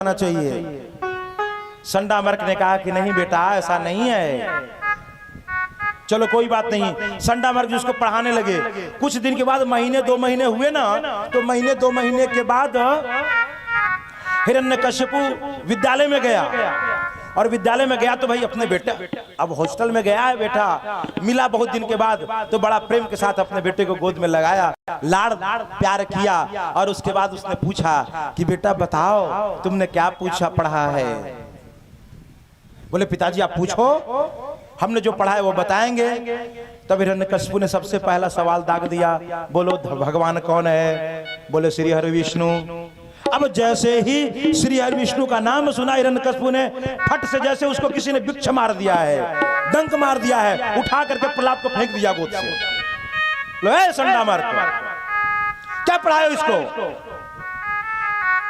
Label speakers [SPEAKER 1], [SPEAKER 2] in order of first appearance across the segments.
[SPEAKER 1] चाहिए। संडामर्क ने कहा कि नहीं बेटा ऐसा नहीं है। चलो कोई बात नहीं। संडामर्क जी उसको पढ़ाने लगे। कुछ दिन के बाद महीने 2 महीने हुए ना, तो महीने 2 महीने के बाद हिरण्यकश्यपु विद्यालय में गया। और विद्यालय में गया तो भाई अपने बेटे, अब हॉस्टल में गया है बेटा, मिला बहुत दिन के बाद तो बड़ा प्रेम के साथ अपने बेटे को गोद में लगाया, लाड़ प्यार किया। और उसके बाद उसने पूछा कि बेटा बताओ तुमने क्या पूछा पढ़ा है। बोले पिताजी आप पूछो, हमने जो पढ़ा है वो बताएंगे। तब हिरण्यकश्यपु ने सबसे पहला सवाल दाग दिया, बोलो भगवान कौन है। बोले श्री हरि विष्णु। अब जैसे ही श्री हरि विष्णु का नाम सुना हिरण्यकश्यपु ने फट से जैसे उसको किसी ने बिच्छ मार दिया है, डंक मार दिया है, उठा करके प्रहलाद को फेंक दिया गोद से। लो ए संडामर्क, क्या पढ़ाया इसको।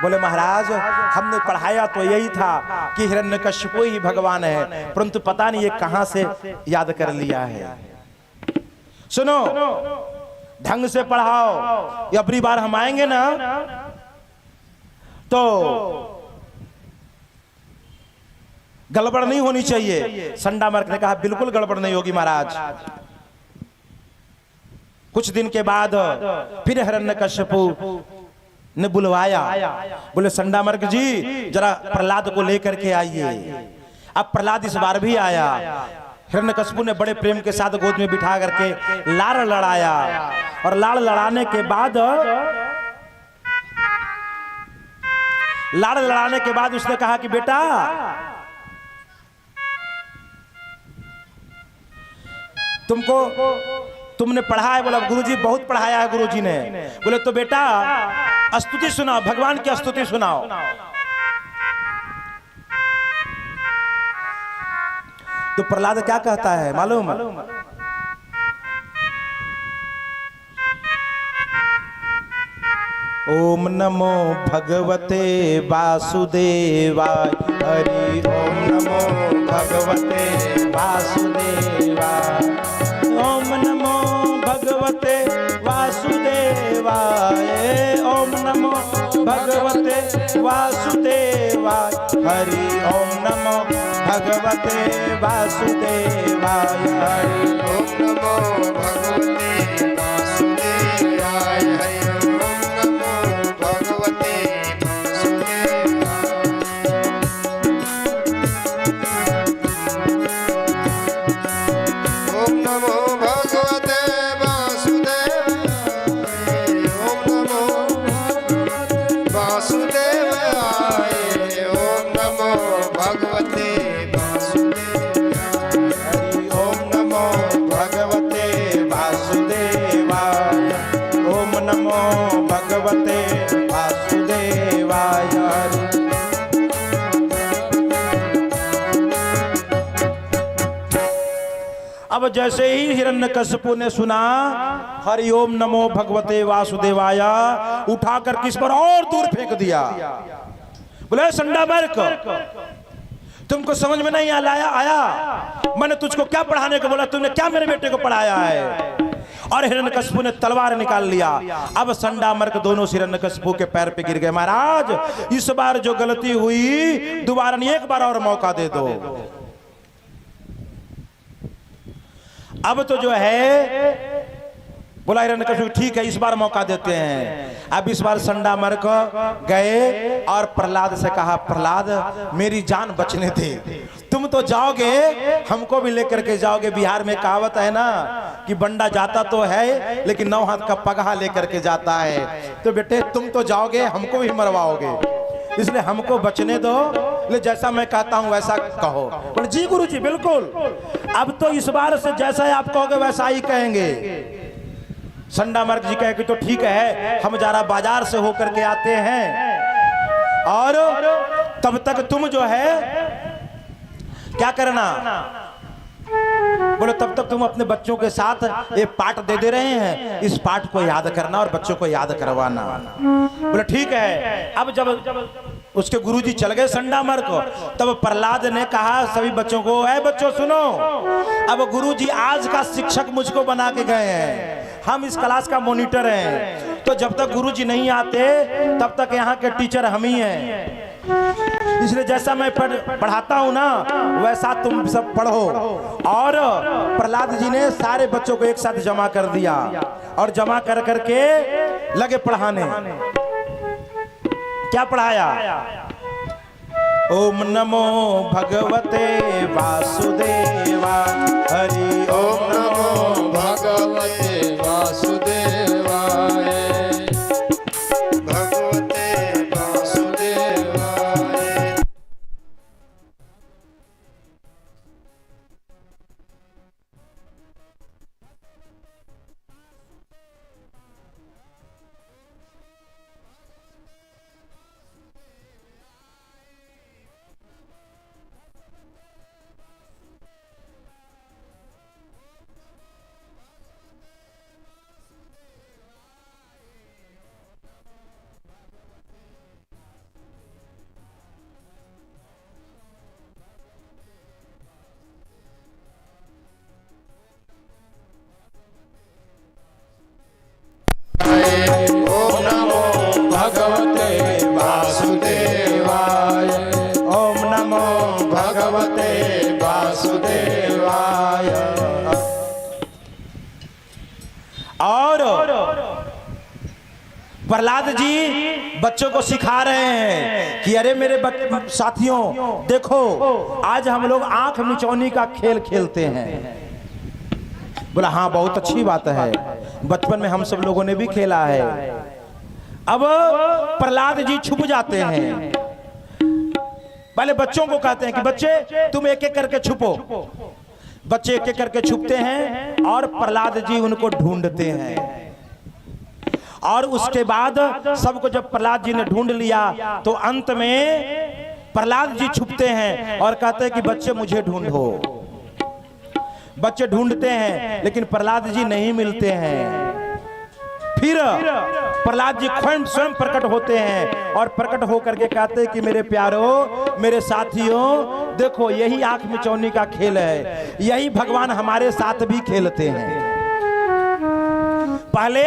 [SPEAKER 1] बोले महाराज हमने पढ़ाया तो यही था कि हिरण्यकश्यपु ही भगवान है, परंतु पता नहीं ये कहां से याद कर लिया है। सुनो ढंग से पढ़ाओ, अगली बार हम आएंगे ना तो गड़बड़ नहीं होनी चाहिए। संडामर्क ने कहा बिल्कुल गड़बड़ नहीं होगी महाराज। कुछ दिन के बाद फिर हिरण्यकश्यपु ने बुलवाया। बोले संडामर्क जी जरा प्रहलाद को लेकर के आइए। अब प्रहलाद इस बार भी आया। हिरण्यकश्यपु ने बड़े प्रेम के साथ गोद में बिठा करके लाड़ लड़ाया। और लाड़ लड़ाने के बाद उसने कहा कि बेटा तुमने पढ़ा है। बोला गुरुजी बहुत पढ़ाया है गुरुजी ने। बोले तो बेटा स्तुति सुनाओ, भगवान की स्तुति सुनाओ। तो प्रहलाद क्या कहता है मालूम। ओम नमो भगवते वासुदेवाय हरि ओम नमो भगवते वासुदेवाय ओम नमो भगवते वासुदेवाय ओम नमो भगवते वासुदेवाय हरि ओम नमो भगवते वासुदेवाय हरि ओम नमो भगवते वासुदेवाय हरि अब जैसे ही हिरण्यकश्यपु ने सुना हरि ओम नमो भगवते वासुदेवाय, उठाकर किस पर और दूर फेंक दिया। बोले संडामर्क तुमको समझ में नहीं आया मैंने तुझको क्या पढ़ाने को बोला, तुमने क्या मेरे बेटे को पढ़ाया है। और हिरण्यकश्यपु ने तलवार निकाल लिया। अब संडामर्क दोनों हिरण्यकश्यपु के पैर पे गिर गए। महाराज इस बार जो गलती हुई दोबारा नहीं, एक बार और मौका दे दो। अब तो जो है बोला हिरण्यकश्यपु ठीक है इस बार मौका देते हैं। अब इस बार संडामर्क गए और प्रहलाद से कहा प्रहलाद मेरी जान बचने दे, तुम तो जाओगे हमको भी लेकर के जाओगे। बिहार में कहावत है ना कि बंडा जाता तो है लेकिन 9 हाथ का पगहा लेकर के जाता है। तो बेटे तुम तो जाओगे हमको भी मरवाओगे, इसलिए हमको बचने दो, जैसा मैं कहता हूं वैसा कहो। बोले जी गुरुजी बिल्कुल, अब तो इस बार से जैसा आप कहोगे वैसा ही कहेंगे। संडामर्क जी कहे कि तो ठीक है हम जरा बाजार से होकर के आते हैं और तब तक तुम जो है क्या करना। बोले तब तक तुम अपने बच्चों के साथ ये पाठ दे रहे हैं, इस पाठ को याद करना और बच्चों को याद करवाना। बोले ठीक है। अब जब उसके गुरुजी चल गए संडामर्क को, तब प्रहलाद ने कहा सभी बच्चों को, ऐ बच्चों सुनो, अब गुरुजी आज का शिक्षक मुझको बना के गए हैं, हम इस क्लास का मॉनिटर हैं, तो जब तक गुरुजी नहीं आते तब तक यहाँ के टीचर हम ही हैं। इसलिए जैसा मैं पढ़ाता हूं ना वैसा तुम सब पढ़ो। और प्रहलाद जी ने सारे बच्चों को एक साथ जमा कर दिया और जमा कर करके लगे पढ़ाने। क्या पढ़ाया? ओम नमो भगवते वासुदेवा हरि
[SPEAKER 2] ओम नमो भगवते वासुदेवाय भगवते वासुदेवाय। ओम नमो भगवते वासुदेवाय
[SPEAKER 1] ओम नमो भगवते
[SPEAKER 2] वासुदेवाय।
[SPEAKER 1] और प्रहलाद जी बच्चों को सिखा रहे हैं कि अरे मेरे साथियों देखो आज हम लोग आंख मिचौनी का खेल खेलते हैं। बोला हाँ बहुत अच्छी बात है, बचपन में हम सब लोगों ने भी खेला है। अब प्रहलाद जी छुप जाते हैं। पहले बच्चों को कहते हैं कि बच्चे तुम एक एक करके छुपो। बच्चे एक एक करके छुपते हैं और प्रहलाद जी उनको ढूंढते हैं। और उसके बाद सबको जब प्रहलाद जी ने ढूंढ लिया तो अंत में प्रहलाद जी छुपते हैं और कहते हैं कि बच्चे मुझे ढूंढो। बच्चे ढूंढते हैं लेकिन प्रहलाद जी नहीं मिलते हैं। फिर प्रहलाद जी स्वयं प्रकट होते हैं और प्रकट होकर के कहते हैं कि मेरे प्यारों मेरे साथियों देखो यही आंख मिचौनी का खेल है, यही भगवान हमारे साथ भी खेलते हैं। पहले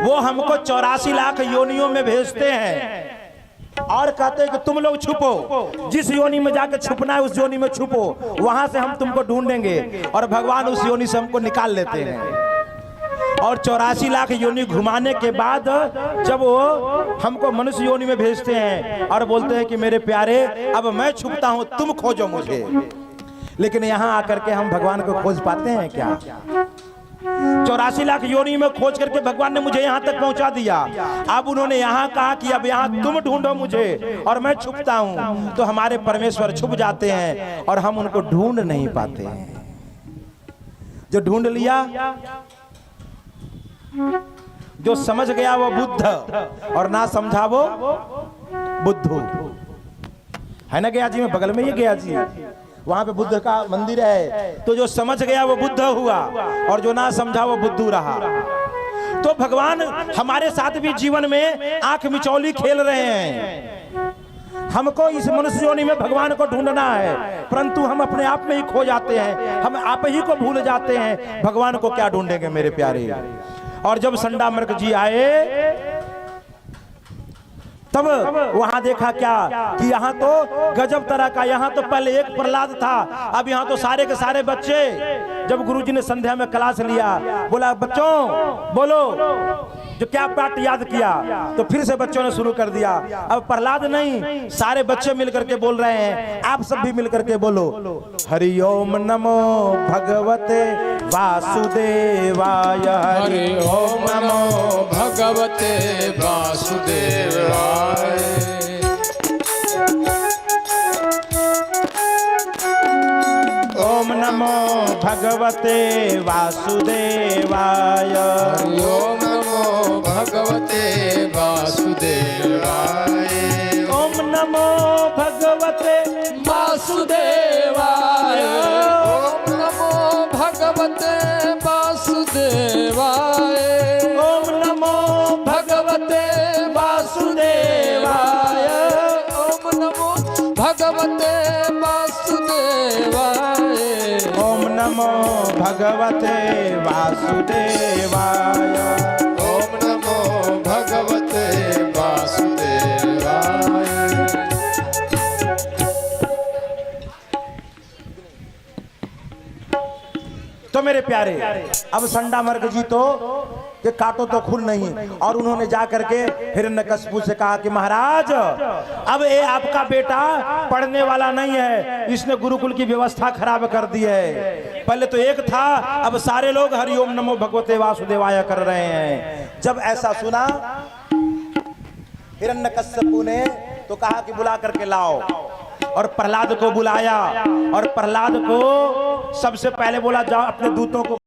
[SPEAKER 1] वो हमको 84 लाख योनियों में भेजते हैं और कहते हैं कि तुम लोग छुपो, जिस योनि में जाकर छुपना है उस योनि में छुपो, वहां से हम तुमको ढूंढेंगे। और भगवान उस योनि से हमको निकाल लेते हैं। और 84 लाख योनि घुमाने के बाद जब वो हमको मनुष्य योनि में भेजते हैं और बोलते हैं कि मेरे प्यारे अब मैं छुपता हूं तुम खोजो मुझे। लेकिन यहाँ आकर के हम भगवान को खोज पाते हैं क्या? 84 लाख योनि में खोज करके भगवान ने मुझे यहाँ तक पहुंचा दिया। अब उन्होंने यहाँ कहा कि अब यहाँ तुम ढूंढो मुझे और मैं छुपता हूँ, तो हमारे परमेश्वर छुप जाते हैं और हम उनको ढूंढ नहीं पाते हैं। जो ढूंढ लिया, जो समझ गया वो बुद्ध और ना समझा वो बुद्धू है ना। गया जी में बगल में ही गया जी, वहां पे बुद्ध का मंदिर है। तो जो समझ गया वो बुद्ध हुआ और जो ना समझा वो बुद्धू रहा। तो भगवान हमारे साथ भी जीवन में आंख मिचौली खेल रहे हैं। हमको इस मनुष्य योनि में भगवान को ढूंढना है, परंतु हम अपने आप में ही खो जाते हैं, हम आप ही को भूल जाते हैं। भगवान को क्या ढूंढेंगे मेरे प्यारे। और जब संडामर्क जी आए तब वहां देखा क्या कि यहाँ तो गजब तरह का, यहाँ तो पहले एक प्रहलाद था, अब यहाँ तो सारे के सारे बच्चे। जब गुरुजी ने संध्या में क्लास लिया, बोला बच्चों बोलो जो क्या पाठ याद किया, तो फिर से बच्चों ने शुरू कर दिया। अब प्रहलाद नहीं, सारे बच्चे मिलकर के बोल रहे हैं, आप सब भी मिलकर के बोलो हरि ओम नमो भगवते वासुदेवाय।
[SPEAKER 2] हरि ओम नमो भगवते वासुदेवाय।
[SPEAKER 1] ओम नमो भगवते वासुदेवाय।
[SPEAKER 2] हरि ओम नमो भगवते वासुदेवाय।
[SPEAKER 1] ओम नमो भगवते
[SPEAKER 2] वासुदेवाय। ओम नमो भगवते वासुदेवाय।
[SPEAKER 1] ओम नमो भगवते वासुदेवाय।
[SPEAKER 2] ओम नमो भगवते वासुदेवाय।
[SPEAKER 1] ओम नमो भगवते वासुदेवाय।
[SPEAKER 2] ओम नमो भगवते वासुदेवाय।
[SPEAKER 1] तो मेरे प्यारे अब संडामर्क जी तो कि काटो तो खून नहीं, और उन्होंने जा करके हिरण्यकशिपु से कहा कि महाराज अब ये आपका बेटा पढ़ने वाला नहीं है, इसने गुरुकुल की व्यवस्था खराब कर दी है। पहले तो एक था, अब सारे लोग हरिओम नमो भगवते वासुदेवाय कर रहे हैं। जब ऐसा सुना हिरण्यकशिपु ने तो कहा कि बुला करके लाओ, और प्रहलाद को बुलाया, और प्रहलाद को सबसे पहले बोला जाओ अपने दूतों को